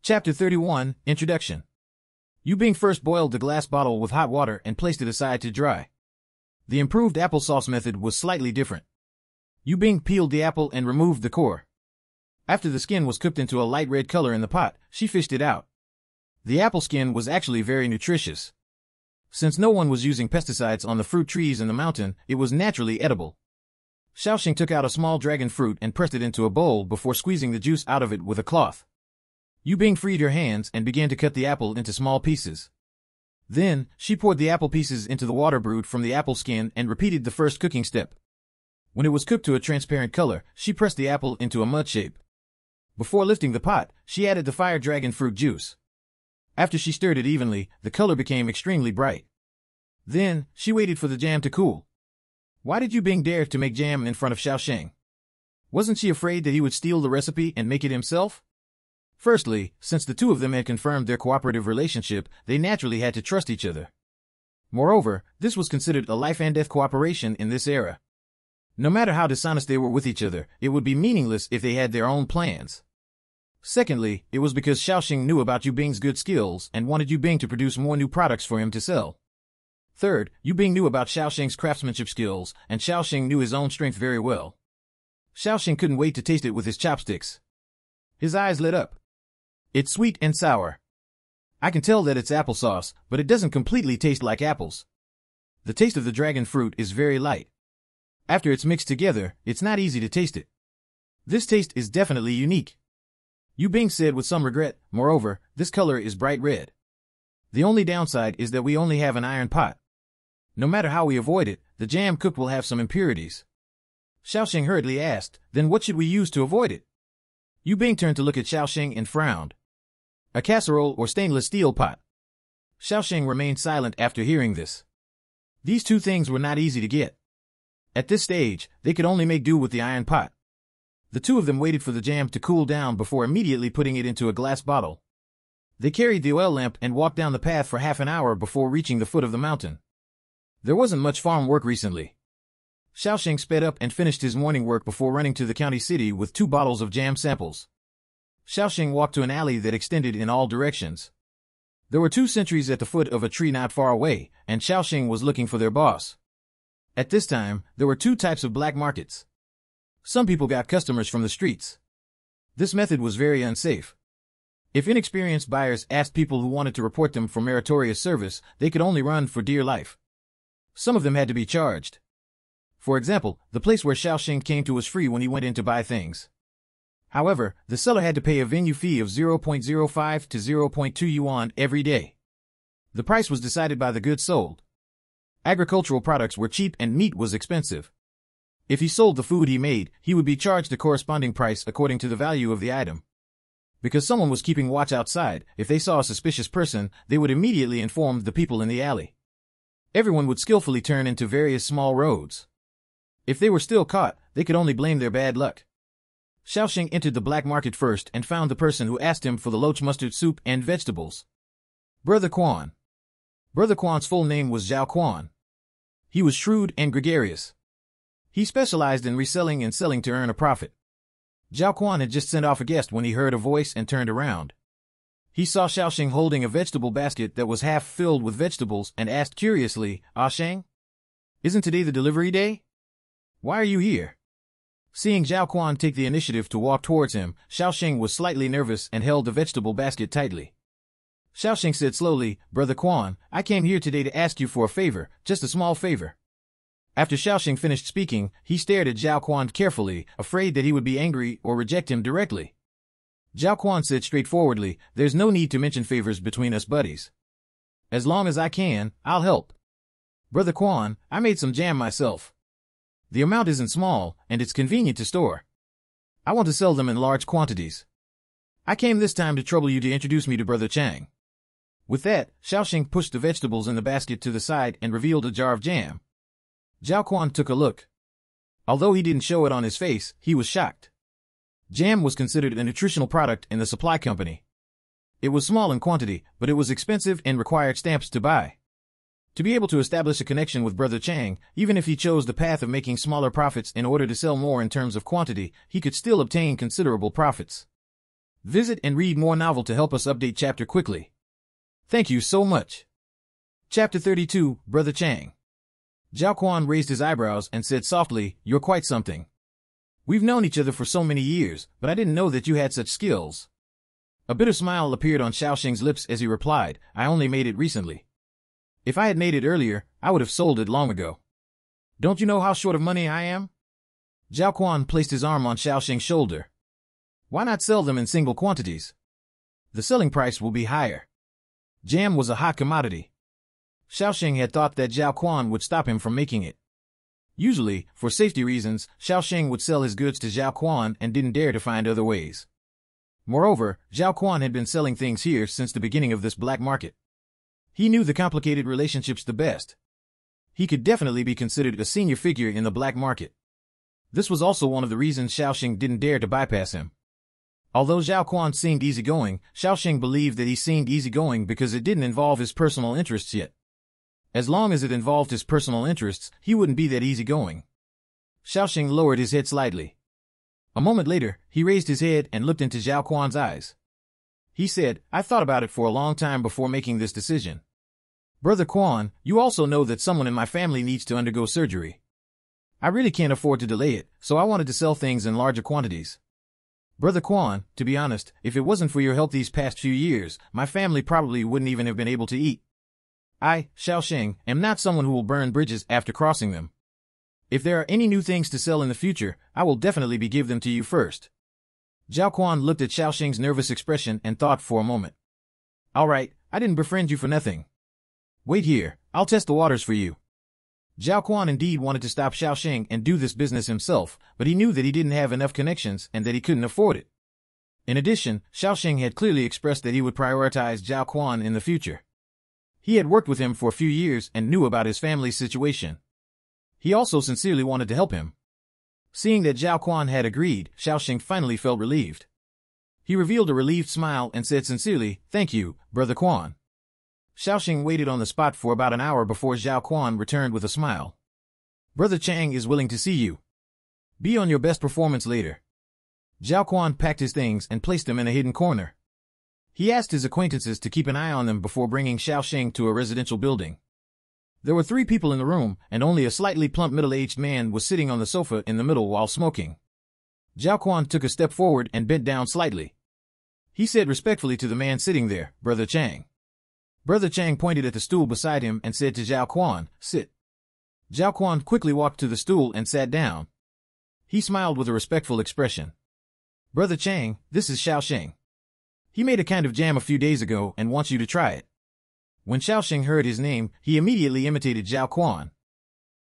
Chapter 31, Introduction. Yu Bing first boiled the glass bottle with hot water and placed it aside to dry. The improved applesauce method was slightly different. Yu Bing peeled the apple and removed the core. After the skin was cooked into a light red color in the pot, she fished it out. The apple skin was actually very nutritious. Since no one was using pesticides on the fruit trees in the mountain, it was naturally edible. Xiaoxing took out a small dragon fruit and pressed it into a bowl before squeezing the juice out of it with a cloth. Yu Bing freed her hands and began to cut the apple into small pieces. Then, she poured the apple pieces into the water brewed from the apple skin and repeated the first cooking step. When it was cooked to a transparent color, she pressed the apple into a mud shape. Before lifting the pot, she added the fire dragon fruit juice. After she stirred it evenly, the color became extremely bright. Then, she waited for the jam to cool. Why did Yu Bing dare to make jam in front of Xiaoxing? Wasn't she afraid that he would steal the recipe and make it himself? Firstly, since the two of them had confirmed their cooperative relationship, they naturally had to trust each other. Moreover, this was considered a life-and-death cooperation in this era. No matter how dishonest they were with each other, it would be meaningless if they had their own plans. Secondly, it was because Xiaoxing knew about Yu Bing's good skills and wanted Yu Bing to produce more new products for him to sell. Third, Yu Bing knew about Xiaoxing's craftsmanship skills, and Xiaoxing knew his own strength very well. Xiaoxing couldn't wait to taste it with his chopsticks. His eyes lit up. It's sweet and sour. I can tell that it's applesauce, but it doesn't completely taste like apples. The taste of the dragon fruit is very light. After it's mixed together, it's not easy to taste it. This taste is definitely unique. Yu Bing said with some regret. Moreover, this color is bright red. The only downside is that we only have an iron pot. No matter how we avoid it, the jam cooked will have some impurities. Xiaoxing hurriedly asked, then what should we use to avoid it? Yu Bing turned to look at Xiaoxing and frowned. A casserole or stainless steel pot. Xiaoxing remained silent after hearing this. These two things were not easy to get. At this stage, they could only make do with the iron pot. The two of them waited for the jam to cool down before immediately putting it into a glass bottle. They carried the oil lamp and walked down the path for half an hour before reaching the foot of the mountain. There wasn't much farm work recently. Xiaoxing sped up and finished his morning work before running to the county city with 2 bottles of jam samples. Xiaoxing walked to an alley that extended in all directions. There were 2 sentries at the foot of a tree not far away, and Xiaoxing was looking for their boss. At this time, there were 2 types of black markets. Some people got customers from the streets. This method was very unsafe. If inexperienced buyers asked people who wanted to report them for meritorious service, they could only run for dear life. Some of them had to be charged. For example, the place where Xiaoxing came to was free when he went in to buy things. However, the seller had to pay a venue fee of 0.05 to 0.2 yuan every day. The price was decided by the goods sold. Agricultural products were cheap and meat was expensive. If he sold the food he made, he would be charged a corresponding price according to the value of the item. Because someone was keeping watch outside, if they saw a suspicious person, they would immediately inform the people in the alley. Everyone would skillfully turn into various small roads. If they were still caught, they could only blame their bad luck. Xiaoxing entered the black market first and found the person who asked him for the loach mustard soup and vegetables. Brother Quan. Brother Quan's full name was Zhao Quan. He was shrewd and gregarious. He specialized in reselling and selling to earn a profit. Zhao Quan had just sent off a guest when he heard a voice and turned around. He saw Xiaoxing holding a vegetable basket that was half filled with vegetables and asked curiously, "Ah Sheng? Isn't today the delivery day? Why are you here?" Seeing Zhao Quan take the initiative to walk towards him, Xiaoxing was slightly nervous and held the vegetable basket tightly. Xiaoxing said slowly, "Brother Quan, I came here today to ask you for a favor, just a small favor." After Xiaoxing finished speaking, he stared at Zhao Quan carefully, afraid that he would be angry or reject him directly. Zhao Quan said straightforwardly, "There's no need to mention favors between us buddies. As long as I can, I'll help. Brother Quan, I made some jam myself. The amount isn't small, and it's convenient to store. I want to sell them in large quantities. I came this time to trouble you to introduce me to Brother Chang." With that, Xiaoxing pushed the vegetables in the basket to the side and revealed a jar of jam. Zhao Quan took a look. Although he didn't show it on his face, he was shocked. Jam was considered a nutritional product in the supply company. It was small in quantity, but it was expensive and required stamps to buy. To be able to establish a connection with Brother Chang, even if he chose the path of making smaller profits in order to sell more in terms of quantity, he could still obtain considerable profits. Visit and read more novel to help us update chapter quickly. Thank you so much. Chapter 32, Brother Chang. Zhao Quan raised his eyebrows and said softly, "You're quite something. We've known each other for so many years, but I didn't know that you had such skills." A bitter smile appeared on Xiaoxing's lips as he replied, "I only made it recently. If I had made it earlier, I would have sold it long ago. Don't you know how short of money I am?" Zhao Quan placed his arm on Xiaoxing's shoulder. "Why not sell them in single quantities? The selling price will be higher." Jam was a hot commodity. Xiaoxing had thought that Zhao Quan would stop him from making it. Usually, for safety reasons, Xiaoxing would sell his goods to Zhao Quan and didn't dare to find other ways. Moreover, Zhao Quan had been selling things here since the beginning of this black market. He knew the complicated relationships the best. He could definitely be considered a senior figure in the black market. This was also one of the reasons Xiaoxing didn't dare to bypass him. Although Zhao Quan seemed easygoing, Xiaoxing believed that he seemed easygoing because it didn't involve his personal interests yet. As long as it involved his personal interests, he wouldn't be that easygoing. Xiaoxing lowered his head slightly. A moment later, he raised his head and looked into Zhao Quan's eyes. He said, "I thought about it for a long time before making this decision. Brother Quan, you also know that someone in my family needs to undergo surgery. I really can't afford to delay it, so I wanted to sell things in larger quantities. Brother Quan, to be honest, if it wasn't for your help these past few years, my family probably wouldn't even have been able to eat. I, Xiaoxing, am not someone who will burn bridges after crossing them. If there are any new things to sell in the future, I will definitely give them to you first." Zhao Quan looked at Xiaoxing's nervous expression and thought for a moment. "All right, I didn't befriend you for nothing. Wait here, I'll test the waters for you." Zhao Quan indeed wanted to stop Xiaoxing and do this business himself, but he knew that he didn't have enough connections and that he couldn't afford it. In addition, Xiaoxing had clearly expressed that he would prioritize Zhao Quan in the future. He had worked with him for a few years and knew about his family's situation. He also sincerely wanted to help him. Seeing that Zhao Quan had agreed, Xiaoxing finally felt relieved. He revealed a relieved smile and said sincerely, "Thank you, Brother Quan." Xiaoxing waited on the spot for about an hour before Zhao Quan returned with a smile. "Brother Chang is willing to see you. Be on your best performance later." Zhao Quan packed his things and placed them in a hidden corner. He asked his acquaintances to keep an eye on them before bringing Xiaoxing to a residential building. There were 3 people in the room, and only a slightly plump middle-aged man was sitting on the sofa in the middle while smoking. Zhao Quan took a step forward and bent down slightly. He said respectfully to the man sitting there, "Brother Chang." Brother Chang pointed at the stool beside him and said to Zhao Quan, "Sit." Zhao Quan quickly walked to the stool and sat down. He smiled with a respectful expression. "Brother Chang, this is Xiaoxing. He made a kind of jam a few days ago and wants you to try it." When Xiaoxing heard his name, he immediately imitated Zhao Quan.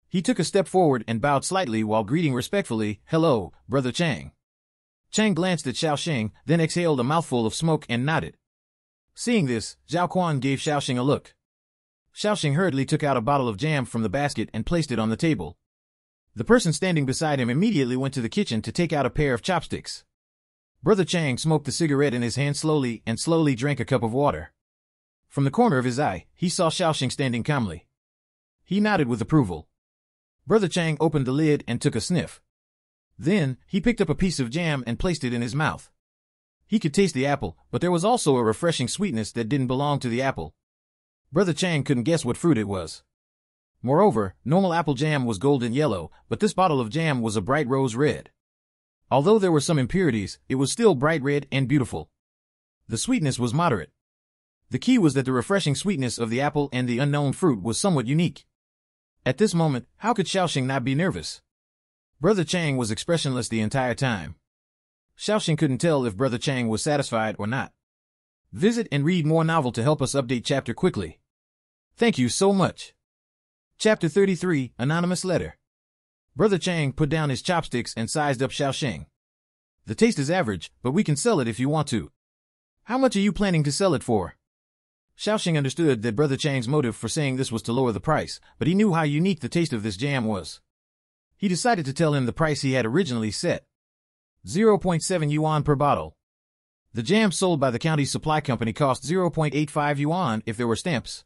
He took a step forward and bowed slightly while greeting respectfully, "Hello, Brother Chang." Chang glanced at Xiaoxing, then exhaled a mouthful of smoke and nodded. Seeing this, Zhao Quan gave Xiaoxing a look. Xiaoxing hurriedly took out a bottle of jam from the basket and placed it on the table. The person standing beside him immediately went to the kitchen to take out a pair of chopsticks. Brother Chang smoked the cigarette in his hand slowly and slowly drank a cup of water. From the corner of his eye, he saw Xiaoxing standing calmly. He nodded with approval. Brother Chang opened the lid and took a sniff. Then, he picked up a piece of jam and placed it in his mouth. He could taste the apple, but there was also a refreshing sweetness that didn't belong to the apple. Brother Chang couldn't guess what fruit it was. Moreover, normal apple jam was golden yellow, but this bottle of jam was a bright rose red. Although there were some impurities, it was still bright red and beautiful. The sweetness was moderate. The key was that the refreshing sweetness of the apple and the unknown fruit was somewhat unique. At this moment, how could Xiaoxing not be nervous? Brother Chang was expressionless the entire time. Xiaoxing couldn't tell if Brother Chang was satisfied or not. Visit and read more novel to help us update chapter quickly. Thank you so much. Chapter 33, Anonymous Letter. Brother Chang put down his chopsticks and sized up Xiaoxing. "The taste is average, but we can sell it if you want to. How much are you planning to sell it for?" Xiaoxing understood that Brother Chang's motive for saying this was to lower the price, but he knew how unique the taste of this jam was. He decided to tell him the price he had originally set. 0.7 yuan per bottle. The jam sold by the county's supply company cost 0.85 yuan if there were stamps.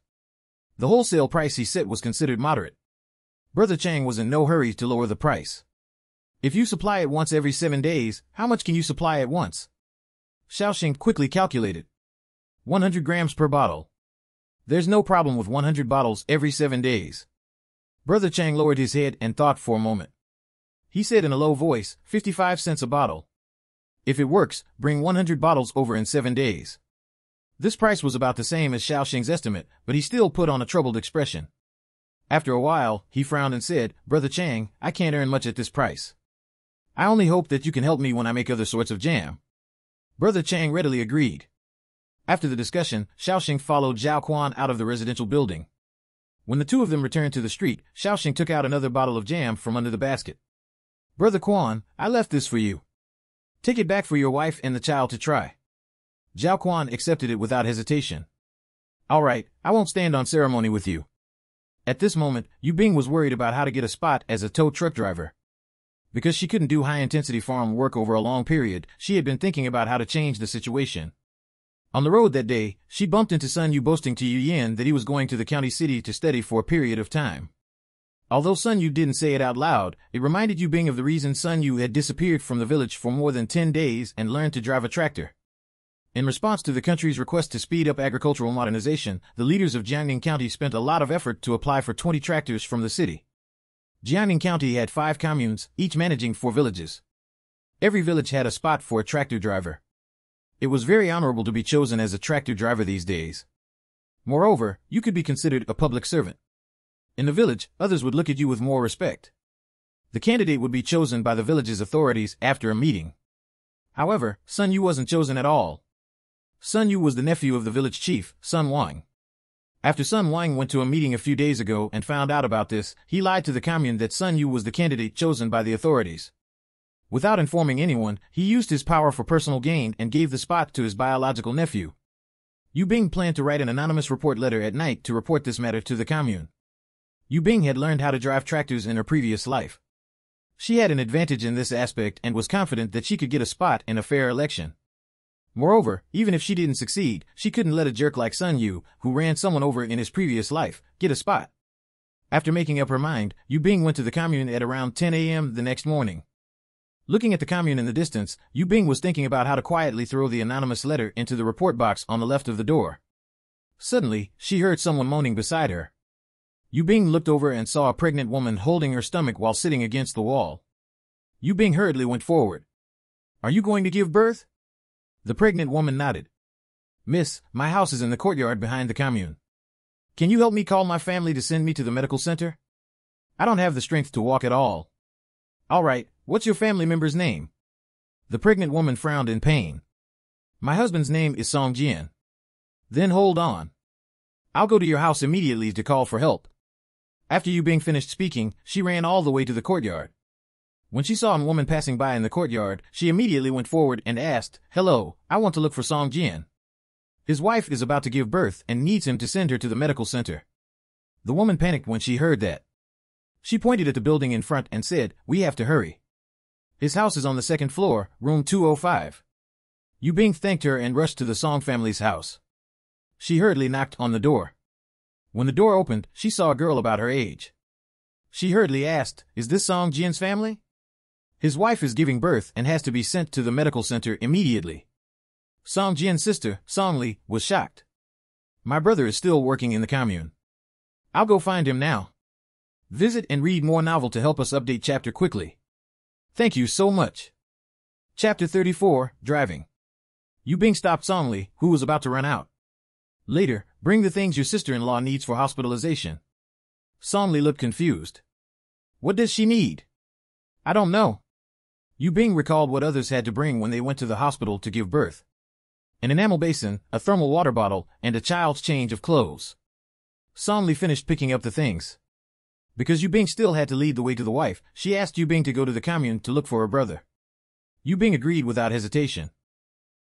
The wholesale price he set was considered moderate. Brother Chang was in no hurry to lower the price. "If you supply it once every 7 days, how much can you supply at once?" Xiaoxing quickly calculated. 100 grams per bottle. There's no problem with 100 bottles every 7 days. Brother Chang lowered his head and thought for a moment. He said in a low voice, 55 cents a bottle. If it works, bring 100 bottles over in 7 days. This price was about the same as Xiaoxing's estimate, but he still put on a troubled expression. After a while, he frowned and said, Brother Chang, I can't earn much at this price. I only hope that you can help me when I make other sorts of jam. Brother Chang readily agreed. After the discussion, Xiaoxing followed Zhao Quan out of the residential building. When the two of them returned to the street, Xiaoxing took out another bottle of jam from under the basket. Brother Quan, I left this for you. Take it back for your wife and the child to try. Zhao Quan accepted it without hesitation. All right, I won't stand on ceremony with you. At this moment, Yu Bing was worried about how to get a spot as a tow truck driver. Because she couldn't do high-intensity farm work over a long period, she had been thinking about how to change the situation. On the road that day, she bumped into Sun Yu boasting to Yu Yin that he was going to the county city to study for a period of time. Although Sun Yu didn't say it out loud, it reminded Yu Bing of the reason Sun Yu had disappeared from the village for more than 10 days and learned to drive a tractor. In response to the country's request to speed up agricultural modernization, the leaders of Jiangning County spent a lot of effort to apply for 20 tractors from the city. Jiangning County had 5 communes, each managing 4 villages. Every village had a spot for a tractor driver. It was very honorable to be chosen as a tractor driver these days. Moreover, you could be considered a public servant. In the village, others would look at you with more respect. The candidate would be chosen by the village's authorities after a meeting. However, Sun Yu wasn't chosen at all. Sun Yu was the nephew of the village chief, Sun Wang. After Sun Wang went to a meeting a few days ago and found out about this, he lied to the commune that Sun Yu was the candidate chosen by the authorities. Without informing anyone, he used his power for personal gain and gave the spot to his biological nephew. Yu Bing planned to write an anonymous report letter at night to report this matter to the commune. Yu Bing had learned how to drive tractors in her previous life. She had an advantage in this aspect and was confident that she could get a spot in a fair election. Moreover, even if she didn't succeed, she couldn't let a jerk like Sun Yu, who ran someone over in his previous life, get a spot. After making up her mind, Yu Bing went to the commune at around 10 a.m. the next morning. Looking at the commune in the distance, Yu Bing was thinking about how to quietly throw the anonymous letter into the report box on the left of the door. Suddenly, she heard someone moaning beside her. Yu Bing looked over and saw a pregnant woman holding her stomach while sitting against the wall. Yu Bing hurriedly went forward. Are you going to give birth? The pregnant woman nodded. Miss, my house is in the courtyard behind the commune. Can you help me call my family to send me to the medical center? I don't have the strength to walk at all. All right, what's your family member's name? The pregnant woman frowned in pain. My husband's name is Song Jian. Then hold on. I'll go to your house immediately to call for help. After Yu Bing finished speaking, she ran all the way to the courtyard. When she saw a woman passing by in the courtyard, she immediately went forward and asked, Hello, I want to look for Song Jian. His wife is about to give birth and needs him to send her to the medical center. The woman panicked when she heard that. She pointed at the building in front and said, We have to hurry. His house is on the 2nd floor, room 205. Yu Bing thanked her and rushed to the Song family's house. She hurriedly knocked on the door. When the door opened, she saw a girl about her age. She hurriedly asked, Is this Song Jian's family? His wife is giving birth and has to be sent to the medical center immediately. Song Jian's sister, Song Li, was shocked. My brother is still working in the commune. I'll go find him now. Visit and read more novel to help us update chapter quickly. Thank you so much. Chapter 34, Driving. Yu Bing stopped Song Li, who was about to run out. Later, bring the things your sister-in-law needs for hospitalization. Song Li looked confused. What does she need? I don't know. Yu Bing recalled what others had to bring when they went to the hospital to give birth. An enamel basin, a thermal water bottle, and a child's change of clothes. Song Li finished picking up the things. Because Yu Bing still had to lead the way to the wife, she asked Yu Bing to go to the commune to look for her brother. Yu Bing agreed without hesitation.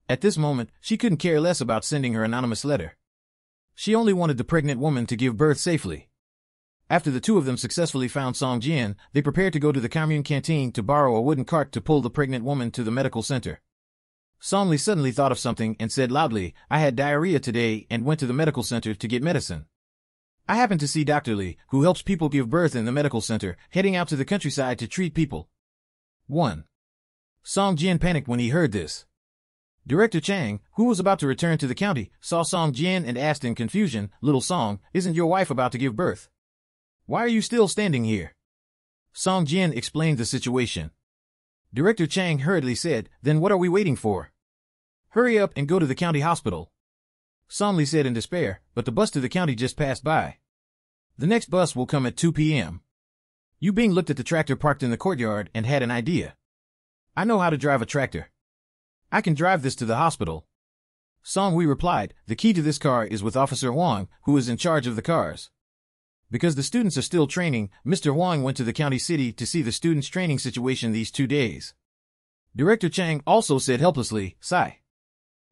At this moment, she couldn't care less about sending her anonymous letter. She only wanted the pregnant woman to give birth safely. After the two of them successfully found Song Jian, they prepared to go to the commune canteen to borrow a wooden cart to pull the pregnant woman to the medical center. Song Li suddenly thought of something and said loudly, I had diarrhea today and went to the medical center to get medicine. I happened to see Dr. Li, who helps people give birth in the medical center, heading out to the countryside to treat people. 1. Song Jian panicked when he heard this. Director Chang, who was about to return to the county, saw Song Jian and asked in confusion, "Little Song, isn't your wife about to give birth? Why are you still standing here?" Song Jian explained the situation. Director Chang hurriedly said, "Then what are we waiting for? Hurry up and go to the county hospital." Song Li said in despair, "But the bus to the county just passed by. The next bus will come at 2 p.m. Yu Bing looked at the tractor parked in the courtyard and had an idea. "I know how to drive a tractor. I can drive this to the hospital." Song Hui replied, "The key to this car is with Officer Huang, who is in charge of the cars. Because the students are still training, Mr. Huang went to the county city to see the students' training situation these 2 days." Director Chang also said helplessly, "Sigh.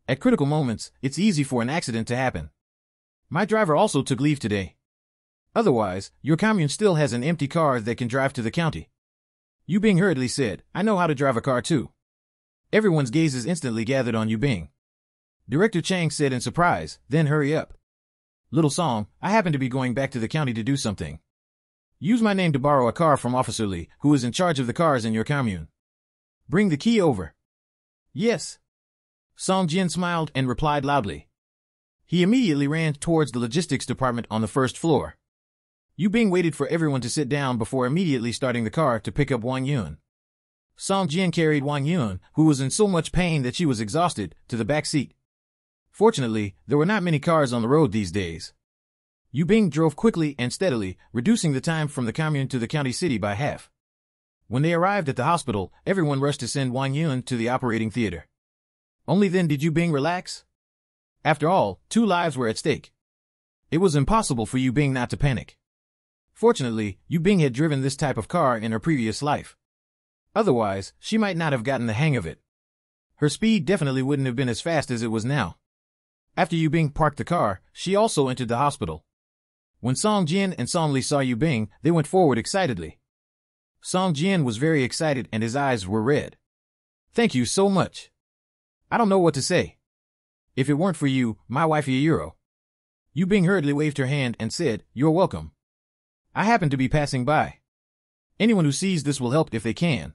At critical moments, it's easy for an accident to happen. My driver also took leave today. Otherwise, your commune still has an empty car that can drive to the county." Yu Bing hurriedly said, "I know how to drive a car too." Everyone's gazes instantly gathered on Yu Bing. Director Chang said in surprise, "Then hurry up. Little Song, I happen to be going back to the county to do something. Use my name to borrow a car from Officer Li, who is in charge of the cars in your commune. Bring the key over." "Yes." Song Jian smiled and replied loudly. He immediately ran towards the logistics department on the first floor. Yu Bing waited for everyone to sit down before immediately starting the car to pick up Wang Yun. Song Jian carried Wang Yun, who was in so much pain that she was exhausted, to the back seat. Fortunately, there were not many cars on the road these days. Yu Bing drove quickly and steadily, reducing the time from the commune to the county city by half. When they arrived at the hospital, everyone rushed to send Wang Yun to the operating theater. Only then did Yu Bing relax. After all, 2 lives were at stake. It was impossible for Yu Bing not to panic. Fortunately, Yu Bing had driven this type of car in her previous life. Otherwise, she might not have gotten the hang of it. Her speed definitely wouldn't have been as fast as it was now. After Yu Bing parked the car, she also entered the hospital. When Song Jian and Song Li saw Yu Bing, they went forward excitedly. Song Jian was very excited and his eyes were red. "Thank you so much. I don't know what to say. If it weren't for you, my wife Yayuro." Yu Bing hurriedly waved her hand and said, "You're welcome. I happen to be passing by. Anyone who sees this will help if they can.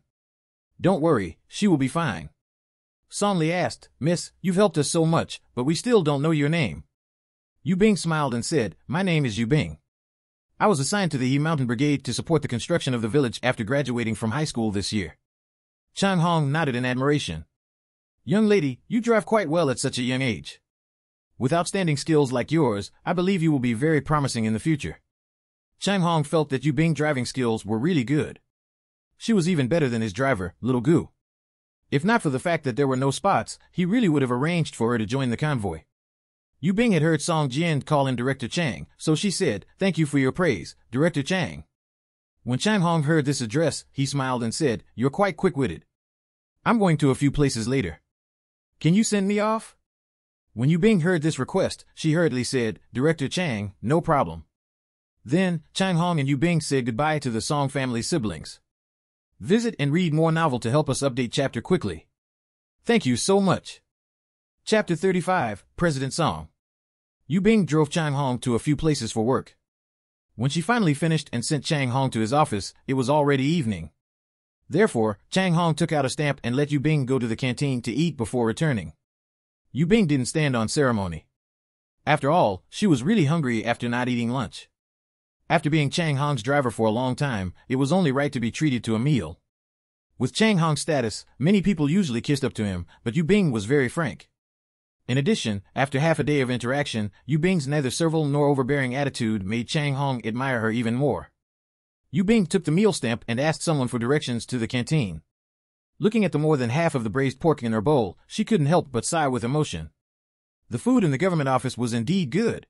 Don't worry, she will be fine." Song Li asked, "Miss, you've helped us so much, but we still don't know your name." Yu Bing smiled and said, "My name is Yu Bing. I was assigned to the Yi Mountain Brigade to support the construction of the village after graduating from high school this year." Chang Hong nodded in admiration. "Young lady, you drive quite well at such a young age. With outstanding skills like yours, I believe you will be very promising in the future." Chang Hong felt that Yu Bing's driving skills were really good. She was even better than his driver, Little Gu. If not for the fact that there were no spots, he really would have arranged for her to join the convoy. Yu Bing had heard Song Jian call in Director Chang, so she said, "Thank you for your praise, Director Chang." When Chang Hong heard this address, he smiled and said, "You're quite quick-witted. I'm going to a few places later. Can you send me off?" When Yu Bing heard this request, she hurriedly said, "Director Chang, no problem." Then, Chang Hong and Yu Bing said goodbye to the Song family siblings. Visit and read more novel to help us update chapter quickly. Thank you so much. Chapter 35, President Song. Yu Bing drove Chang Hong to a few places for work. When she finally finished and sent Chang Hong to his office, it was already evening. Therefore, Chang Hong took out a stamp and let Yu Bing go to the canteen to eat before returning. Yu Bing didn't stand on ceremony. After all, she was really hungry after not eating lunch. After being Chang Hong's driver for a long time, it was only right to be treated to a meal. With Chang Hong's status, many people usually kissed up to him, but Yu Bing was very frank. In addition, after half a day of interaction, Yu Bing's neither servile nor overbearing attitude made Chang Hong admire her even more. Yu Bing took the meal stamp and asked someone for directions to the canteen. Looking at the more than half of the braised pork in her bowl, she couldn't help but sigh with emotion. The food in the government office was indeed good.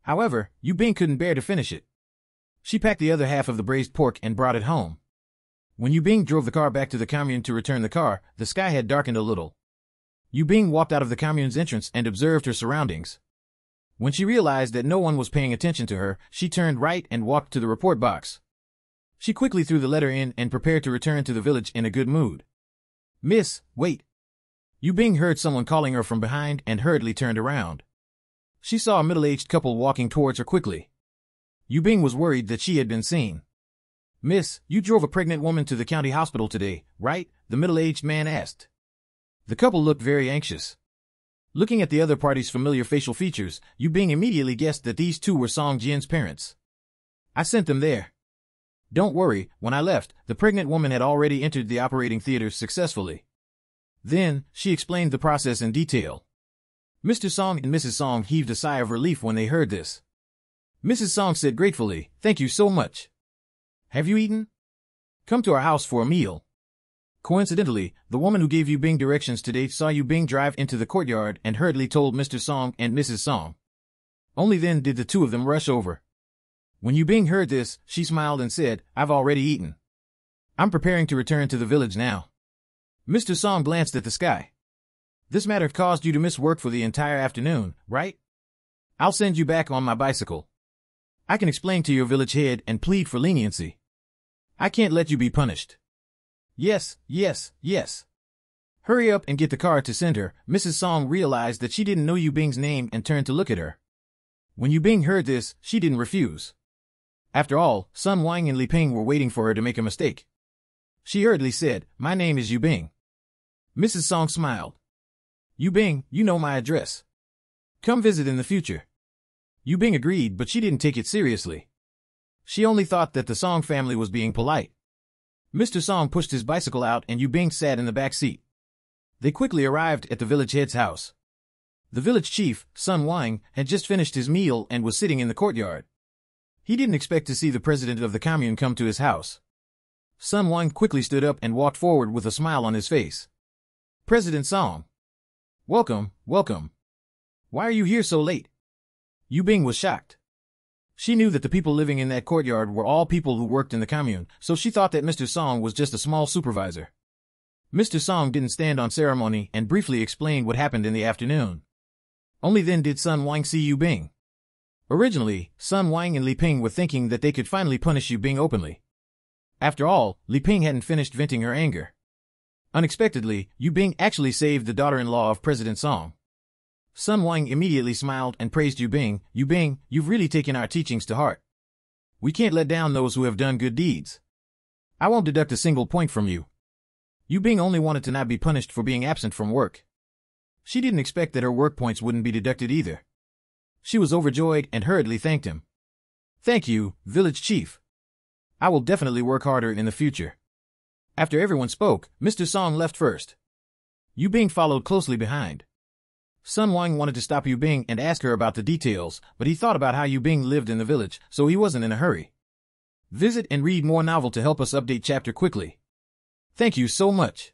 However, Yu Bing couldn't bear to finish it. She packed the other half of the braised pork and brought it home. When Yu Bing drove the car back to the commune to return the car, the sky had darkened a little. Yu Bing walked out of the commune's entrance and observed her surroundings. When she realized that no one was paying attention to her, she turned right and walked to the report box. She quickly threw the letter in and prepared to return to the village in a good mood. "Miss, wait." Yu Bing heard someone calling her from behind and hurriedly turned around. She saw a middle-aged couple walking towards her quickly. Yu Bing was worried that she had been seen. "Miss, you drove a pregnant woman to the county hospital today, right?" the middle-aged man asked. The couple looked very anxious. Looking at the other party's familiar facial features, Yu Bing immediately guessed that these two were Song Jian's parents. I sent them there. Don't worry, when I left, the pregnant woman had already entered the operating theater successfully. Then, she explained the process in detail. Mr. Song and Mrs. Song heaved a sigh of relief when they heard this. Mrs. Song said gratefully, "Thank you so much. Have you eaten? Come to our house for a meal." Coincidentally, the woman who gave Yu Bing directions today saw Yu Bing drive into the courtyard and hurriedly told Mr. Song and Mrs. Song. Only then did the two of them rush over. When Yu Bing heard this, she smiled and said, "I've already eaten. I'm preparing to return to the village now." Mr. Song glanced at the sky. "This matter caused you to miss work for the entire afternoon, right? I'll send you back on my bicycle. I can explain to your village head and plead for leniency. I can't let you be punished." "Yes, yes, yes. Hurry up and get the car to send her." Mrs. Song realized that she didn't know Yu Bing's name and turned to look at her. When Yu Bing heard this, she didn't refuse. After all, Sun Wang and Li Ping were waiting for her to make a mistake. She hurriedly said, "My name is Yu Bing." Mrs. Song smiled. "Yu Bing, you know my address. Come visit in the future." Yu Bing agreed, but she didn't take it seriously. She only thought that the Song family was being polite. Mr. Song pushed his bicycle out and Yu Bing sat in the back seat. They quickly arrived at the village head's house. The village chief, Sun Wang, had just finished his meal and was sitting in the courtyard. He didn't expect to see the president of the commune come to his house. Sun Wang quickly stood up and walked forward with a smile on his face. "President Song. Welcome, welcome. Why are you here so late?" Yu Bing was shocked. She knew that the people living in that courtyard were all people who worked in the commune, so she thought that Mr. Song was just a small supervisor. Mr. Song didn't stand on ceremony and briefly explained what happened in the afternoon. Only then did Sun Wang see Yu Bing. Originally, Sun Wang and Li Ping were thinking that they could finally punish Yu Bing openly. After all, Li Ping hadn't finished venting her anger. Unexpectedly, Yu Bing actually saved the daughter-in-law of President Song. Sun Wang immediately smiled and praised Yu Bing. "Yu Bing, you've really taken our teachings to heart. We can't let down those who have done good deeds. I won't deduct a single point from you." Yu Bing only wanted to not be punished for being absent from work. She didn't expect that her work points wouldn't be deducted either. She was overjoyed and hurriedly thanked him. "Thank you, village chief. I will definitely work harder in the future." After everyone spoke, Mr. Song left first. Yu Bing followed closely behind. Sun Wang wanted to stop Yu Bing and ask her about the details, but he thought about how Yu Bing lived in the village, so he wasn't in a hurry. Visit and read more novel to help us update chapter quickly. Thank you so much.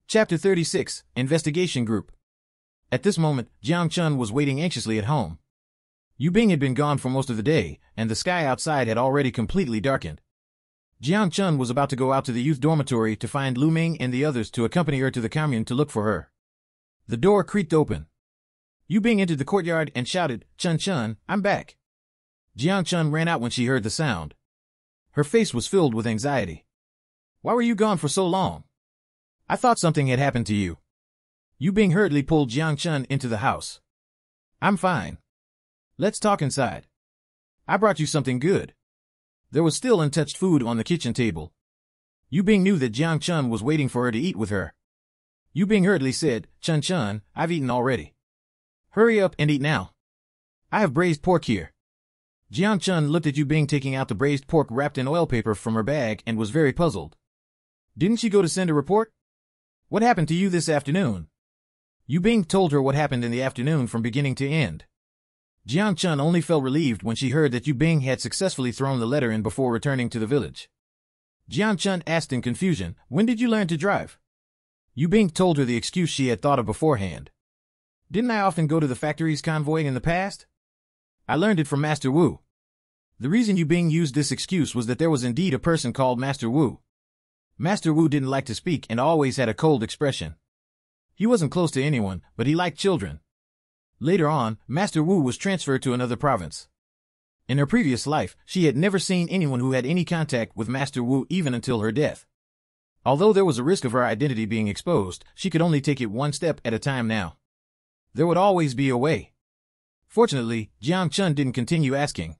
Chapter 36, Investigation Group. At this moment, Jiang Chun was waiting anxiously at home. Yu Bing had been gone for most of the day, and the sky outside had already completely darkened. Jiang Chun was about to go out to the youth dormitory to find Lu Ming and the others to accompany her to the commune to look for her. The door creaked open. Yu Bing entered the courtyard and shouted, "Chun Chun, I'm back." Jiang Chun ran out when she heard the sound. Her face was filled with anxiety. "Why were you gone for so long? I thought something had happened to you." Yu Bing hurriedly pulled Jiang Chun into the house. "I'm fine. Let's talk inside. I brought you something good." There was still untouched food on the kitchen table. Yu Bing knew that Jiang Chun was waiting for her to eat with her. Yu Bing hurriedly said, "Chun Chun, I've eaten already. Hurry up and eat now. I have braised pork here." Jiang Chun looked at Yu Bing taking out the braised pork wrapped in oil paper from her bag and was very puzzled. "Didn't she go to send a report? What happened to you this afternoon?" Yu Bing told her what happened in the afternoon from beginning to end. Jiang Chun only felt relieved when she heard that Yu Bing had successfully thrown the letter in before returning to the village. Jiang Chun asked in confusion, "When did you learn to drive?" Yu Bing told her the excuse she had thought of beforehand. "Didn't I often go to the factories convoying in the past? I learned it from Master Wu." The reason Yu Bing used this excuse was that there was indeed a person called Master Wu. Master Wu didn't like to speak and always had a cold expression. He wasn't close to anyone, but he liked children. Later on, Master Wu was transferred to another province. In her previous life, she had never seen anyone who had any contact with Master Wu even until her death. Although there was a risk of her identity being exposed, she could only take it one step at a time now. There would always be a way. Fortunately, Jiang Chun didn't continue asking.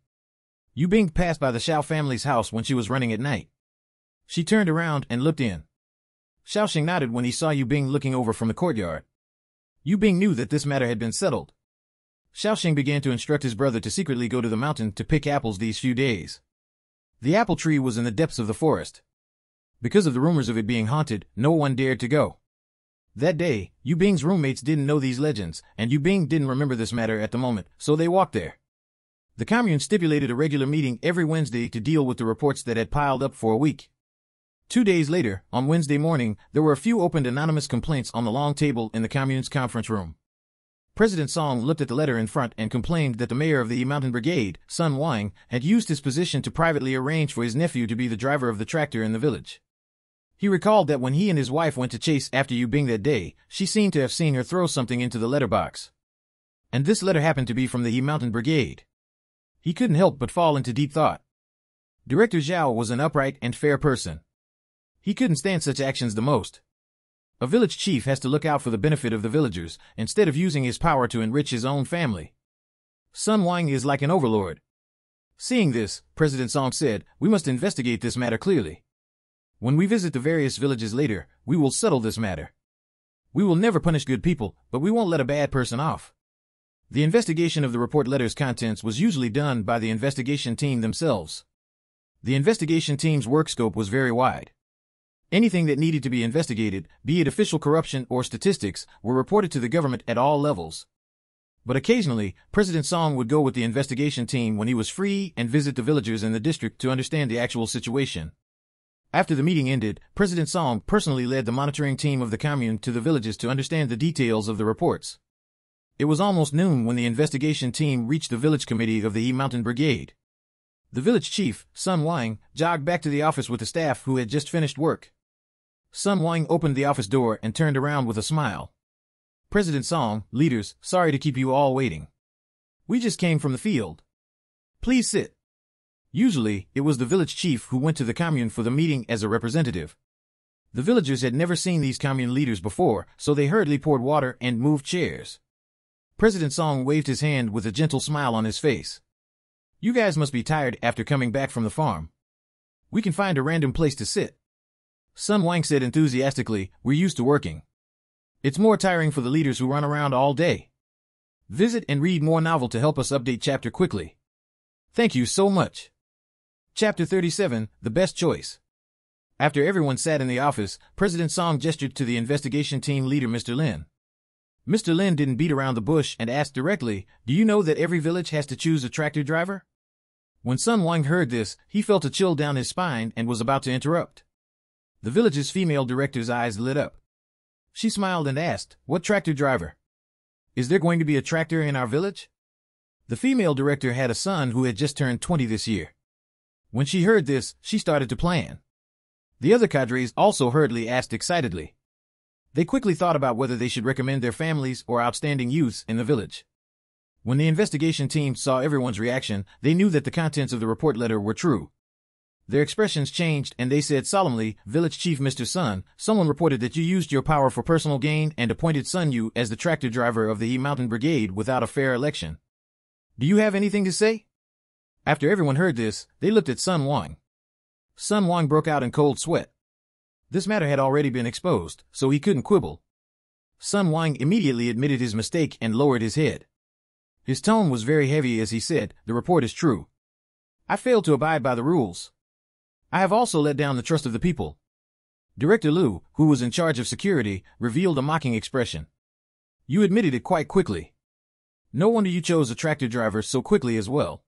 Yu Bing passed by the Xiao family's house when she was running at night. She turned around and looked in. Xiaoxing nodded when he saw Yu Bing looking over from the courtyard. Yu Bing knew that this matter had been settled. Xiaoxing began to instruct his brother to secretly go to the mountain to pick apples these few days. The apple tree was in the depths of the forest. Because of the rumors of it being haunted, no one dared to go. That day, Yu Bing's roommates didn't know these legends, and Yu Bing didn't remember this matter at the moment, so they walked there. The commune stipulated a regular meeting every Wednesday to deal with the reports that had piled up for a week. 2 days later, on Wednesday morning, there were a few opened anonymous complaints on the long table in the commune's conference room. President Song looked at the letter in front and complained that the mayor of the Mountain Brigade, Sun Wang, had used his position to privately arrange for his nephew to be the driver of the tractor in the village. He recalled that when he and his wife went to chase after Yu Bing that day, she seemed to have seen her throw something into the letterbox. And this letter happened to be from the Mountain Brigade. He couldn't help but fall into deep thought. Director Zhao was an upright and fair person. He couldn't stand such actions the most. A village chief has to look out for the benefit of the villagers, instead of using his power to enrich his own family. Sun Wang is like an overlord. Seeing this, President Song said, "We must investigate this matter clearly. When we visit the various villages later, we will settle this matter. We will never punish good people, but we won't let a bad person off." The investigation of the report letter's contents was usually done by the investigation team themselves. The investigation team's work scope was very wide. Anything that needed to be investigated, be it official corruption or statistics, were reported to the government at all levels. But occasionally, President Song would go with the investigation team when he was free and visit the villagers in the district to understand the actual situation. After the meeting ended, President Song personally led the monitoring team of the commune to the villages to understand the details of the reports. It was almost noon when the investigation team reached the village committee of the Mountain Brigade. The village chief, Sun Wang, jogged back to the office with the staff who had just finished work. Sun Wang opened the office door and turned around with a smile. "President Song, leaders, sorry to keep you all waiting. We just came from the field. Please sit." Usually, it was the village chief who went to the commune for the meeting as a representative. The villagers had never seen these commune leaders before, so they hurriedly poured water and moved chairs. President Song waved his hand with a gentle smile on his face. "You guys must be tired after coming back from the farm. We can find a random place to sit." Sun Wang said enthusiastically, "We're used to working. It's more tiring for the leaders who run around all day. Visit and read more novel to help us update chapter quickly. Thank you so much." Chapter 37, The Best Choice. After everyone sat in the office, President Song gestured to the investigation team leader Mr. Lin. Mr. Lin didn't beat around the bush and asked directly, "Do you know that every village has to choose a tractor driver?" When Sun Wang heard this, he felt a chill down his spine and was about to interrupt. The village's female director's eyes lit up. She smiled and asked, "What tractor driver? Is there going to be a tractor in our village?" The female director had a son who had just turned 20 this year. When she heard this, she started to plan. The other cadres also hurriedly asked excitedly. They quickly thought about whether they should recommend their families or outstanding youths in the village. When the investigation team saw everyone's reaction, they knew that the contents of the report letter were true. Their expressions changed and they said solemnly, "Village Chief Mr. Sun, someone reported that you used your power for personal gain and appointed Sun Yu as the tractor driver of the Mountain Brigade without a fair election. Do you have anything to say?" After everyone heard this, they looked at Sun Wang. Sun Wang broke out in cold sweat. This matter had already been exposed, so he couldn't quibble. Sun Wang immediately admitted his mistake and lowered his head. His tone was very heavy as he said, "The report is true. I failed to abide by the rules. I have also let down the trust of the people." Director Liu, who was in charge of security, revealed a mocking expression. "You admitted it quite quickly. No wonder you chose a tractor driver so quickly as well."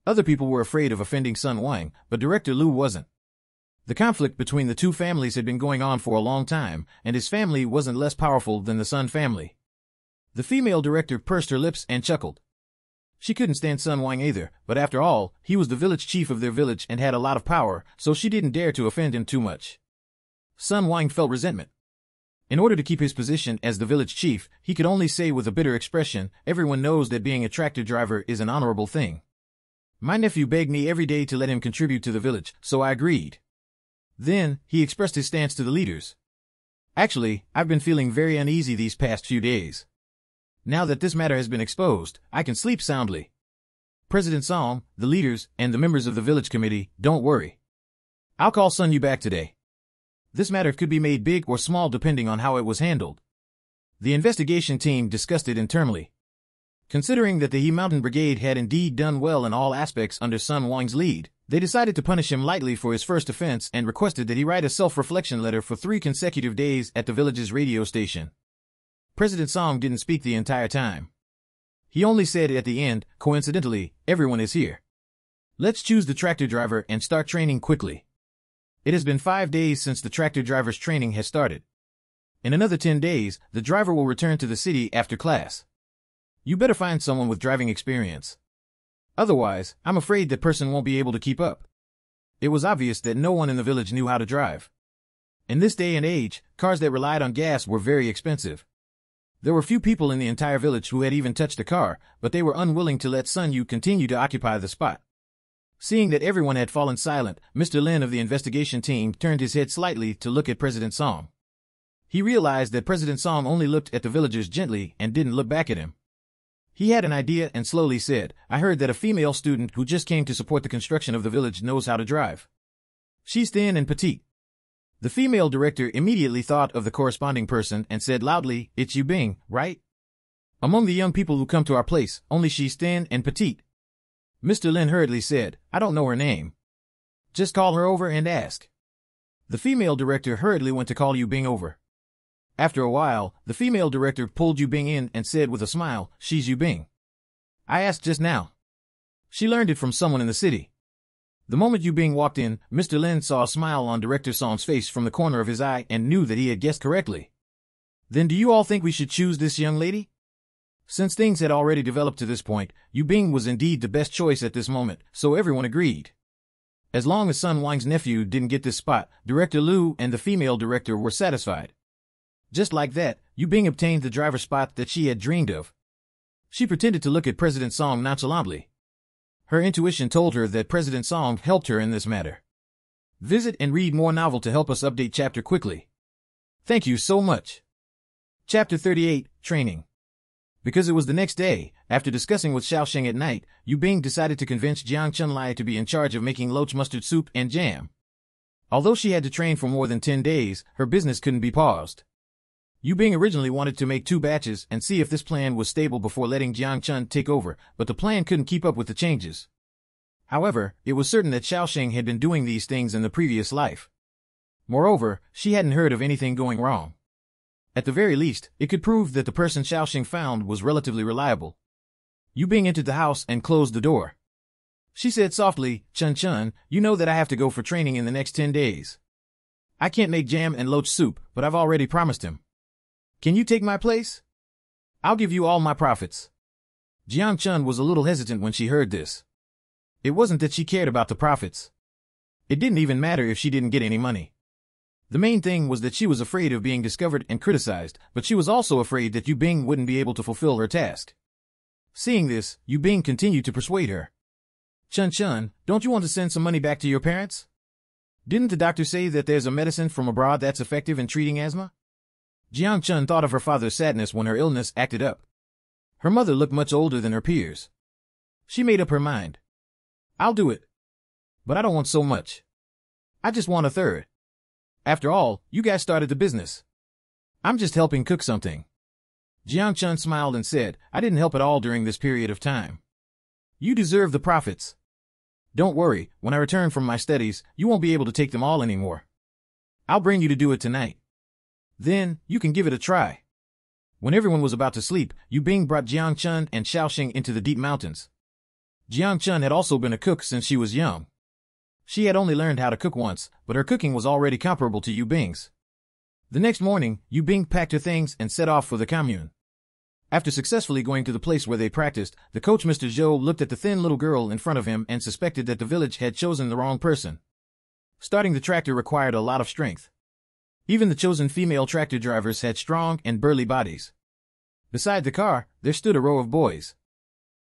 Other people were afraid of offending Sun Wang, but Director Liu wasn't. The conflict between the two families had been going on for a long time, and his family wasn't less powerful than the Sun family. The female director pursed her lips and chuckled. She couldn't stand Sun Wang either, but after all, he was the village chief of their village and had a lot of power, so she didn't dare to offend him too much. Sun Wang felt resentment. In order to keep his position as the village chief, he could only say with a bitter expression, "Everyone knows that being a tractor driver is an honorable thing. My nephew begged me every day to let him contribute to the village, so I agreed." Then, he expressed his stance to the leaders. "Actually, I've been feeling very uneasy these past few days. Now that this matter has been exposed, I can sleep soundly. President Song, the leaders, and the members of the village committee, don't worry. I'll call Sun Yu back today. This matter could be made big or small depending on how it was handled. The investigation team discussed it internally. Considering that the He Mountain Brigade had indeed done well in all aspects under Sun Wang's lead, they decided to punish him lightly for his first offense and requested that he write a self-reflection letter for 3 consecutive days at the village's radio station. President Song didn't speak the entire time. He only said at the end, coincidentally, everyone is here. Let's choose the tractor driver and start training quickly. It has been 5 days since the tractor driver's training has started. In another 10 days, the driver will return to the city after class. You better find someone with driving experience. Otherwise, I'm afraid that person won't be able to keep up. It was obvious that no one in the village knew how to drive. In this day and age, cars that relied on gas were very expensive. There were few people in the entire village who had even touched a car, but they were unwilling to let Sun Yu continue to occupy the spot. Seeing that everyone had fallen silent, Mr. Lin of the investigation team turned his head slightly to look at President Song. He realized that President Song only looked at the villagers gently and didn't look back at him. He had an idea and slowly said, I heard that a female student who just came to support the construction of the village knows how to drive. She's thin and petite. The female director immediately thought of the corresponding person and said loudly, it's Yu Bing, right? Among the young people who come to our place, only she's thin and petite. Mr. Lin hurriedly said, I don't know her name. Just call her over and ask. The female director hurriedly went to call Yu Bing over. After a while, the female director pulled Yu Bing in and said with a smile, she's Yu Bing. I asked just now. She learned it from someone in the city. The moment Yu Bing walked in, Mr. Lin saw a smile on Director Song's face from the corner of his eye and knew that he had guessed correctly. Then do you all think we should choose this young lady? Since things had already developed to this point, Yu Bing was indeed the best choice at this moment, so everyone agreed. As long as Sun Wang's nephew didn't get this spot, Director Liu and the female director were satisfied. Just like that, Yu Bing obtained the driver spot that she had dreamed of. She pretended to look at President Song nonchalantly. Her intuition told her that President Song helped her in this matter. Visit and read more novel to help us update chapter quickly. Thank you so much. Chapter 38, Training. Because it was the next day, after discussing with Xiaoxing at night, Yu Bing decided to convince Jiang Chunlai to be in charge of making loach mustard soup and jam. Although she had to train for more than 10 days, her business couldn't be paused. Yu Bing originally wanted to make 2 batches and see if this plan was stable before letting Jiang Chun take over, but the plan couldn't keep up with the changes. However, it was certain that Xiaoxing had been doing these things in the previous life. Moreover, she hadn't heard of anything going wrong. At the very least, it could prove that the person Xiaoxing found was relatively reliable. Yu Bing entered the house and closed the door. She said softly, Chun Chun, you know that I have to go for training in the next 10 days. I can't make jam and loach soup, but I've already promised him. Can you take my place? I'll give you all my profits. Jiang Chun was a little hesitant when she heard this. It wasn't that she cared about the profits. It didn't even matter if she didn't get any money. The main thing was that she was afraid of being discovered and criticized, but she was also afraid that Yu Bing wouldn't be able to fulfill her task. Seeing this, Yu Bing continued to persuade her. Chun Chun, don't you want to send some money back to your parents? Didn't the doctor say that there's a medicine from abroad that's effective in treating asthma? Jiang Chun thought of her father's sadness when her illness acted up. Her mother looked much older than her peers. She made up her mind. I'll do it. But I don't want so much. I just want a third. After all, you guys started the business. I'm just helping cook something. Jiang Chun smiled and said, I didn't help at all during this period of time. You deserve the profits. Don't worry, when I return from my studies, you won't be able to take them all anymore. I'll bring you to do it tonight. Then, you can give it a try. When everyone was about to sleep, Yu Bing brought Jiang Chun and Xiaoxing into the deep mountains. Jiang Chun had also been a cook since she was young. She had only learned how to cook once, but her cooking was already comparable to Yu Bing's. The next morning, Yu Bing packed her things and set off for the commune. After successfully going to the place where they practiced, the coach Mr. Zhou looked at the thin little girl in front of him and suspected that the village had chosen the wrong person. Starting the tractor required a lot of strength. Even the chosen female tractor drivers had strong and burly bodies. Beside the car, there stood a row of boys.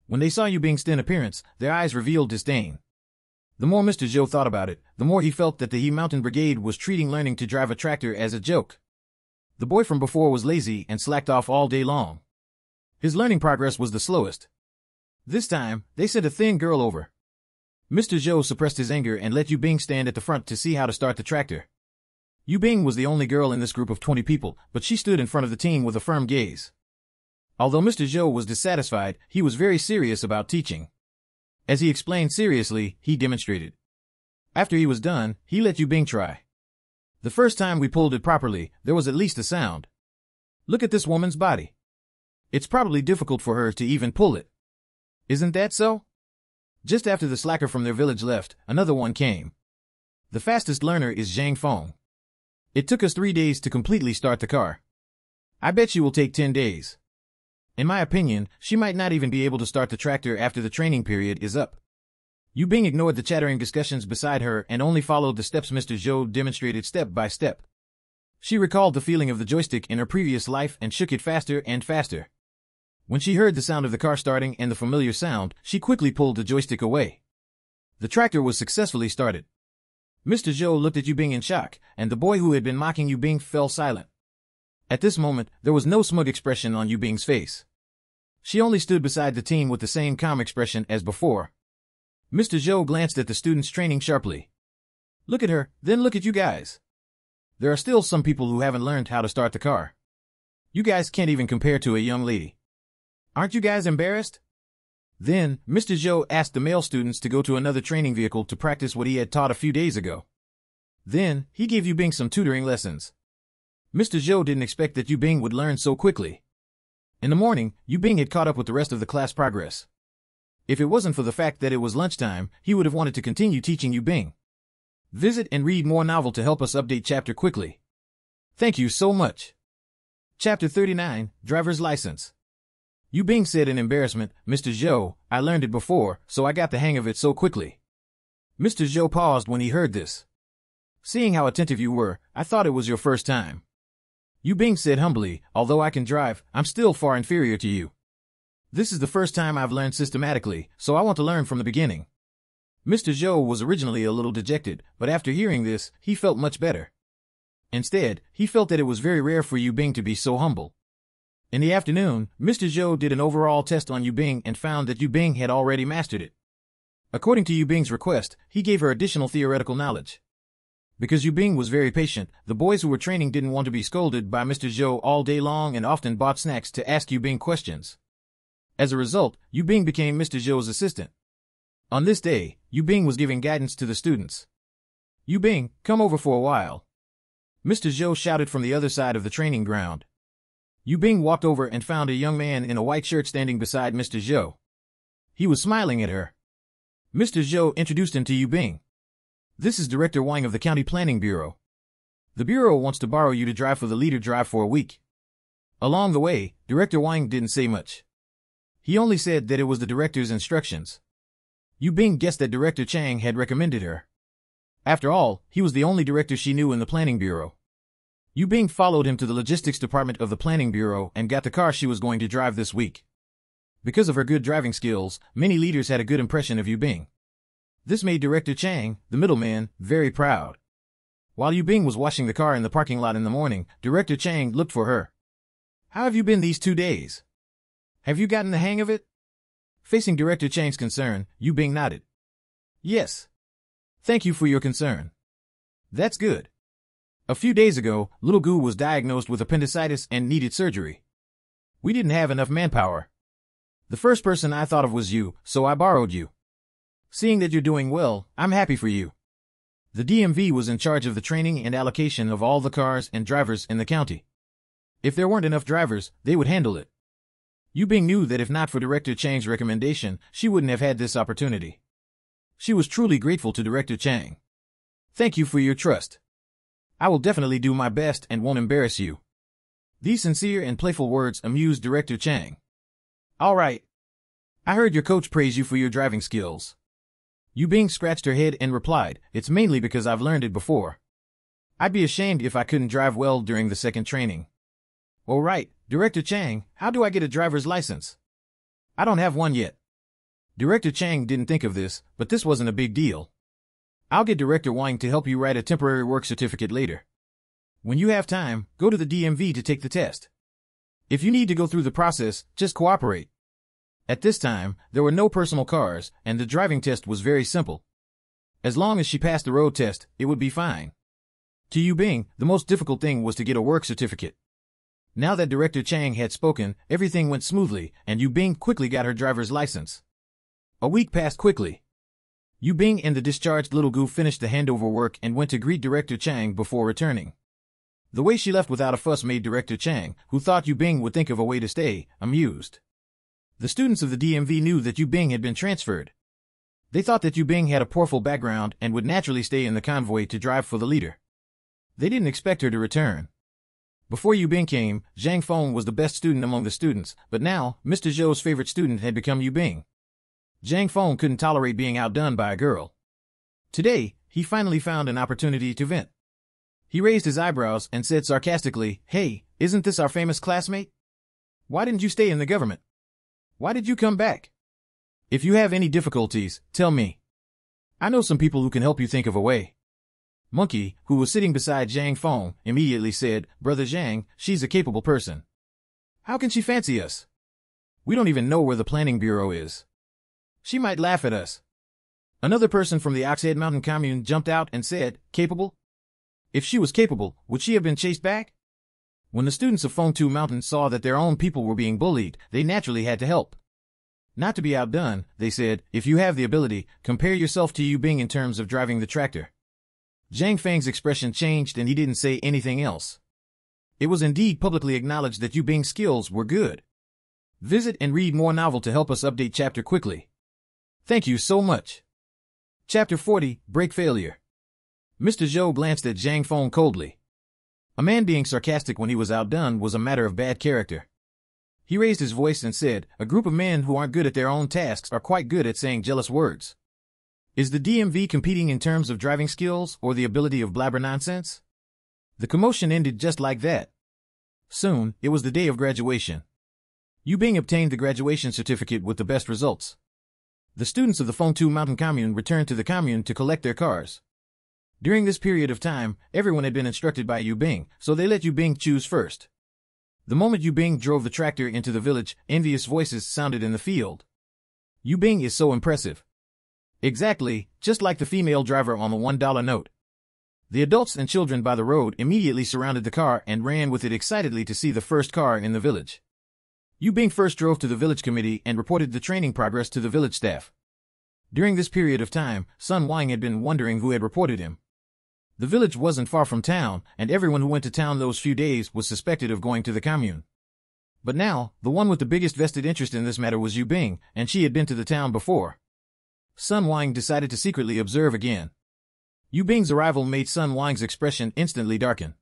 When they saw Yu Bing's thin appearance, their eyes revealed disdain. The more Mr. Zhou thought about it, the more he felt that the He Mountain Brigade was treating learning to drive a tractor as a joke. The boy from before was lazy and slacked off all day long. His learning progress was the slowest. This time, they sent a thin girl over. Mr. Zhou suppressed his anger and let Yu Bing stand at the front to see how to start the tractor. Yu Bing was the only girl in this group of 20 people, but she stood in front of the team with a firm gaze. Although Mr. Zhou was dissatisfied, he was very serious about teaching. As he explained seriously, he demonstrated. After he was done, he let Yu Bing try. The first time we pulled it properly, there was at least a sound. Look at this woman's body. It's probably difficult for her to even pull it. Isn't that so? Just after the slacker from their village left, another one came. The fastest learner is Zhang Feng. It took us 3 days to completely start the car. I bet she will take 10 days. In my opinion, she might not even be able to start the tractor after the training period is up. Yu Bing ignored the chattering discussions beside her and only followed the steps Mr. Zhou demonstrated step by step. She recalled the feeling of the joystick in her previous life and shook it faster and faster. When she heard the sound of the car starting and the familiar sound, she quickly pulled the joystick away. The tractor was successfully started. Mr. Zhou looked at Yu Bing in shock, and the boy who had been mocking Yu Bing fell silent. At this moment, there was no smug expression on Yu Bing's face. She only stood beside the team with the same calm expression as before. Mr. Zhou glanced at the students training sharply. Look at her, then look at you guys. There are still some people who haven't learned how to start the car. You guys can't even compare to a young lady. Aren't you guys embarrassed? Then, Mr. Zhou asked the male students to go to another training vehicle to practice what he had taught a few days ago. Then, he gave Yu Bing some tutoring lessons. Mr. Zhou didn't expect that Yu Bing would learn so quickly. In the morning, Yu Bing had caught up with the rest of the class progress. If it wasn't for the fact that it was lunchtime, he would have wanted to continue teaching Yu Bing. Visit and read more novel to help us update chapter quickly. Thank you so much. Chapter 39, Driver's License. Yu Bing said in embarrassment, Mr. Zhou, I learned it before, so I got the hang of it so quickly. Mr. Zhou paused when he heard this. Seeing how attentive you were, I thought it was your first time. Yu Bing said humbly, although I can drive, I'm still far inferior to you. This is the first time I've learned systematically, so I want to learn from the beginning. Mr. Zhou was originally a little dejected, but after hearing this, he felt much better. Instead, he felt that it was very rare for Yu Bing to be so humble. In the afternoon, Mr. Zhou did an overall test on Yu Bing and found that Yu Bing had already mastered it. According to Yu Bing's request, he gave her additional theoretical knowledge. Because Yu Bing was very patient, the boys who were training didn't want to be scolded by Mr. Zhou all day long and often bought snacks to ask Yu Bing questions. As a result, Yu Bing became Mr. Zhou's assistant. On this day, Yu Bing was giving guidance to the students. Yu Bing, come over for a while. Mr. Zhou shouted from the other side of the training ground. Yu Bing walked over and found a young man in a white shirt standing beside Mr. Zhou. He was smiling at her. Mr. Zhou introduced him to Yu Bing. This is Director Wang of the County Planning Bureau. The Bureau wants to borrow you to drive for the leader drive for a week. Along the way, Director Wang didn't say much. He only said that it was the director's instructions. Yu Bing guessed that Director Chang had recommended her. After all, he was the only director she knew in the Planning Bureau. Yu Bing followed him to the logistics department of the Planning Bureau and got the car she was going to drive this week. Because of her good driving skills, many leaders had a good impression of Yu Bing. This made Director Chang, the middleman, very proud. While Yu Bing was washing the car in the parking lot in the morning, Director Chang looked for her. How have you been these 2 days? Have you gotten the hang of it? Facing Director Chang's concern, Yu Bing nodded. Yes. Thank you for your concern. That's good. A few days ago, little Gu was diagnosed with appendicitis and needed surgery. We didn't have enough manpower. The first person I thought of was you, so I borrowed you. Seeing that you're doing well, I'm happy for you. The DMV was in charge of the training and allocation of all the cars and drivers in the county. If there weren't enough drivers, they would handle it. Yu Bing knew that if not for Director Chang's recommendation, she wouldn't have had this opportunity. She was truly grateful to Director Chang. Thank you for your trust. I will definitely do my best and won't embarrass you. These sincere and playful words amused Director Chang. All right. I heard your coach praise you for your driving skills. Yu Bing scratched her head and replied, it's mainly because I've learned it before. I'd be ashamed if I couldn't drive well during the second training. All right, Director Chang, how do I get a driver's license? I don't have one yet. Director Chang didn't think of this, but this wasn't a big deal. I'll get Director Wang to help you write a temporary work certificate later. When you have time, go to the DMV to take the test. If you need to go through the process, just cooperate. At this time, there were no personal cars, and the driving test was very simple. As long as she passed the road test, it would be fine. To Yu Bing, the most difficult thing was to get a work certificate. Now that Director Chang had spoken, everything went smoothly, and Yu Bing quickly got her driver's license. A week passed quickly. Yu Bing and the discharged little goof finished the handover work and went to greet Director Chang before returning. The way she left without a fuss made Director Chang, who thought Yu Bing would think of a way to stay, amused. The students of the DMV knew that Yu Bing had been transferred. They thought that Yu Bing had a powerful background and would naturally stay in the convoy to drive for the leader. They didn't expect her to return. Before Yu Bing came, Zhang Feng was the best student among the students, but now, Mr. Zhou's favorite student had become Yu Bing. Zhang Feng couldn't tolerate being outdone by a girl. Today, he finally found an opportunity to vent. He raised his eyebrows and said sarcastically, "Hey, isn't this our famous classmate? Why didn't you stay in the government? Why did you come back? If you have any difficulties, tell me. I know some people who can help you think of a way." Monkey, who was sitting beside Zhang Feng, immediately said, "Brother Zhang, she's a capable person. How can she fancy us? We don't even know where the planning bureau is. She might laugh at us." Another person from the Oxhead Mountain commune jumped out and said, "Capable? If she was capable, would she have been chased back?" When the students of Fengtu Mountain saw that their own people were being bullied, they naturally had to help. Not to be outdone, they said, "If you have the ability, compare yourself to Yu Bing in terms of driving the tractor." Zhang Feng's expression changed and he didn't say anything else. It was indeed publicly acknowledged that Yu Bing's skills were good. Visit and read more novel to help us update chapter quickly. Thank you so much. Chapter 40, Break Failure. Mr. Zhou glanced at Zhang Feng coldly. A man being sarcastic when he was outdone was a matter of bad character. He raised his voice and said, "A group of men who aren't good at their own tasks are quite good at saying jealous words. Is the DMV competing in terms of driving skills or the ability of blabber nonsense?" The commotion ended just like that. Soon, it was the day of graduation. Yu Bing obtained the graduation certificate with the best results. The students of the Fengtu Mountain Commune returned to the commune to collect their cars. During this period of time, everyone had been instructed by Yu Bing, so they let Yu Bing choose first. The moment Yu Bing drove the tractor into the village, envious voices sounded in the field. "Yu Bing is so impressive. Exactly, just like the female driver on the $1 note." The adults and children by the road immediately surrounded the car and ran with it excitedly to see the first car in the village. Yu Bing first drove to the village committee and reported the training progress to the village staff. During this period of time, Sun Wang had been wondering who had reported him. The village wasn't far from town, and everyone who went to town those few days was suspected of going to the commune. But now, the one with the biggest vested interest in this matter was Yu Bing, and she had been to the town before. Sun Wang decided to secretly observe again. Yu Bing's arrival made Sun Wang's expression instantly darken.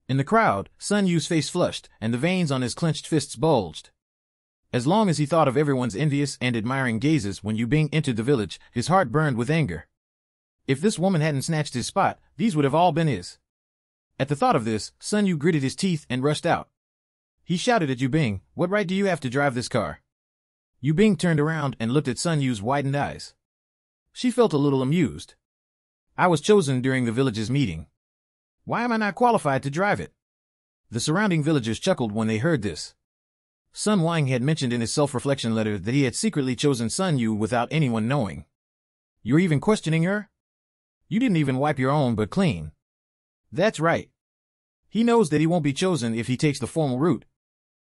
In the crowd, Sun Yu's face flushed, and the veins on his clenched fists bulged. As long as he thought of everyone's envious and admiring gazes when Yu Bing entered the village, his heart burned with anger. If this woman hadn't snatched his spot, these would have all been his. At the thought of this, Sun Yu gritted his teeth and rushed out. He shouted at Yu Bing, "What right do you have to drive this car?" Yu Bing turned around and looked at Sun Yu's widened eyes. She felt a little amused. "I was chosen during the village's meeting. Why am I not qualified to drive it?" The surrounding villagers chuckled when they heard this. Sun Wang had mentioned in his self-reflection letter that he had secretly chosen Sun Yu without anyone knowing. "You're even questioning her? You didn't even wipe your own butt clean." "That's right. He knows that he won't be chosen if he takes the formal route."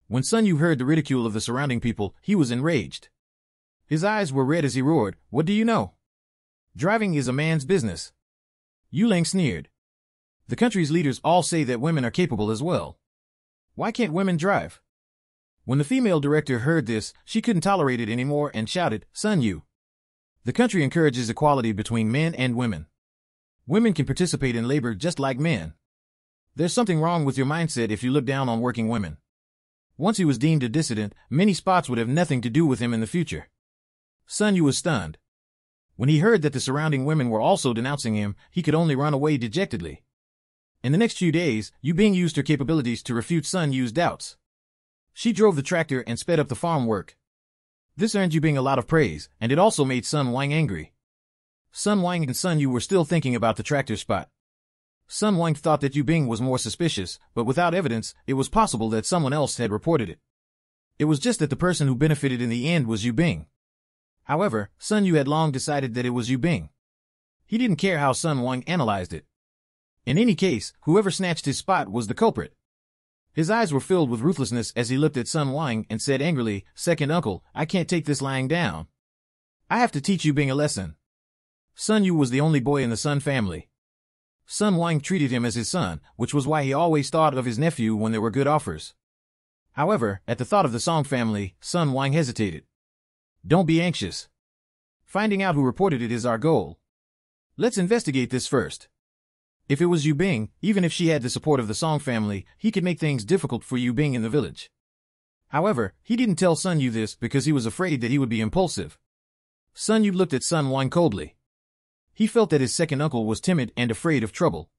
When Sun Yu heard the ridicule of the surrounding people, he was enraged. His eyes were red as he roared, "What do you know? Driving is a man's business." Yu Ling sneered. "The country's leaders all say that women are capable as well. Why can't women drive?" When the female director heard this, she couldn't tolerate it anymore and shouted, "Sun Yu, the country encourages equality between men and women. Women can participate in labor just like men. There's something wrong with your mindset if you look down on working women." Once he was deemed a dissident, many spots would have nothing to do with him in the future. Sun Yu was stunned. When he heard that the surrounding women were also denouncing him, he could only run away dejectedly. In the next few days, Yu Bing used her capabilities to refute Sun Yu's doubts. She drove the tractor and sped up the farm work. This earned Yu Bing a lot of praise, and it also made Sun Wang angry. Sun Wang and Sun Yu were still thinking about the tractor spot. Sun Wang thought that Yu Bing was more suspicious, but without evidence, it was possible that someone else had reported it. It was just that the person who benefited in the end was Yu Bing. However, Sun Yu had long decided that it was Yu Bing. He didn't care how Sun Wang analyzed it. In any case, whoever snatched his spot was the culprit. His eyes were filled with ruthlessness as he looked at Sun Wang and said angrily, "Second uncle, I can't take this lying down. I have to teach you Bing a lesson." Sun Yu was the only boy in the Sun family. Sun Wang treated him as his son, which was why he always thought of his nephew when there were good offers. However, at the thought of the Song family, Sun Wang hesitated. "Don't be anxious. Finding out who reported it is our goal. Let's investigate this first. If it was Yu Bing, even if she had the support of the Song family, he could make things difficult for Yu Bing in the village." However, he didn't tell Sun Yu this because he was afraid that he would be impulsive. Sun Yu looked at Sun Wang coldly. He felt that his second uncle was timid and afraid of trouble.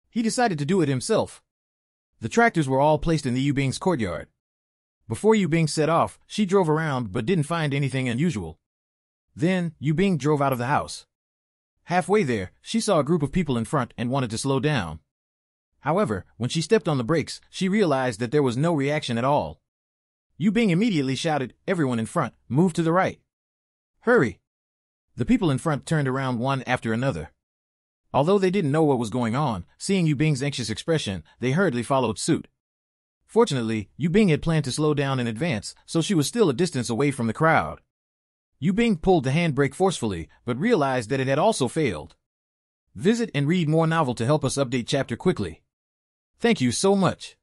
He decided to do it himself. The tractors were all placed in the Yu Bing's courtyard. Before Yu Bing set off, she drove around but didn't find anything unusual. Then, Yu Bing drove out of the house. Halfway there, she saw a group of people in front and wanted to slow down. However, when she stepped on the brakes, she realized that there was no reaction at all. Yu Bing immediately shouted, "Everyone in front, move to the right. Hurry!" The people in front turned around one after another. Although they didn't know what was going on, seeing Yu Bing's anxious expression, they hurriedly followed suit. Fortunately, Yu Bing had planned to slow down in advance, so she was still a distance away from the crowd. Yu Bing pulled the handbrake forcefully, but realized that it had also failed. Visit and read more novel to help us update chapter quickly. Thank you so much.